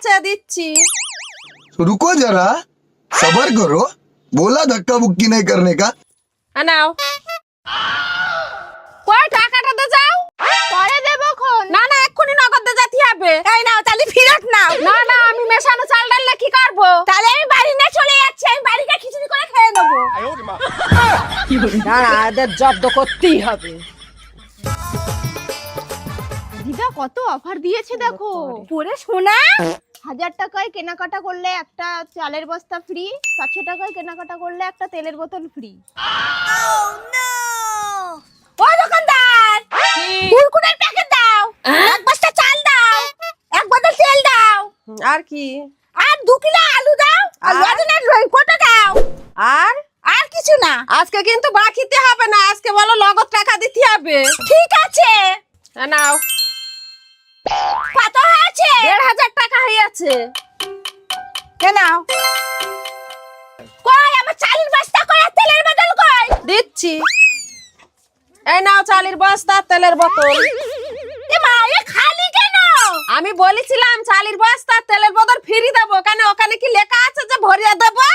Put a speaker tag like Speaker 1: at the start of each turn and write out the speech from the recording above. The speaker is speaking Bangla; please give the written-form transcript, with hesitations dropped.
Speaker 1: আছে দিচ্ছি।
Speaker 2: रुको जरा, सबर करो। बोला धक्का बुक्की नहीं करने का।
Speaker 1: নাও কই টাকাটা দে যাও।
Speaker 3: পরে দেবো খন।
Speaker 1: না না এক্ষুনি নগদ দিয়ে যেতে হবে।
Speaker 3: এই নাও তাহলে ফেরত নাও।
Speaker 1: না না আমি মেশানো চাল ডাল কি করবো?
Speaker 3: তাহলে আমি বাড়ি না চলে যাচ্ছি, আমি বাড়িতে খিচুড়ি করে খেয়ে নেবো।
Speaker 1: না না এদের জব্দ করতেই হবে।
Speaker 3: দিদা কত অফার দিয়েছে দেখো। পরে শোনা, 1000 টাকায় কেনাকাটা করলে একটা চালের বস্তা ফ্রি, 500 টাকায় কেনাকাটা করলে একটা তেলের বোতল ফ্রি। ও দোকানদার, কুরকুরের প্যাকেট দাও, এক বস্তা চাল দাও, এক বোতল তেল দাও,
Speaker 1: আর কি?
Speaker 3: আর 2 কিলো আলু দাও, আর লজনের লই কোটা দাও।
Speaker 1: আর
Speaker 3: আর কিছু না।
Speaker 1: আজকে কিন্তু বাকিতে হবে না, আজকে বলো নগদ টাকা দিতে হবে।
Speaker 3: ঠিক আছে।
Speaker 1: নাও
Speaker 3: কত হয়েছে?
Speaker 1: 1500 টাকা হয়েছে।
Speaker 3: নাও। কই আমার চালের বস্তা কই, আর তেলের বোতল কই?
Speaker 1: দিচ্ছি। এই নাও চালের বস্তা তেলের বোতল।
Speaker 3: এ মা, এ খালি কেন?
Speaker 1: আমি বলেছিলাম চালের বস্তা তেলের বোতল ফ্রি দেবো, কেন ওখানে কি লেখা আছে যে ভরিয়ে দেবো?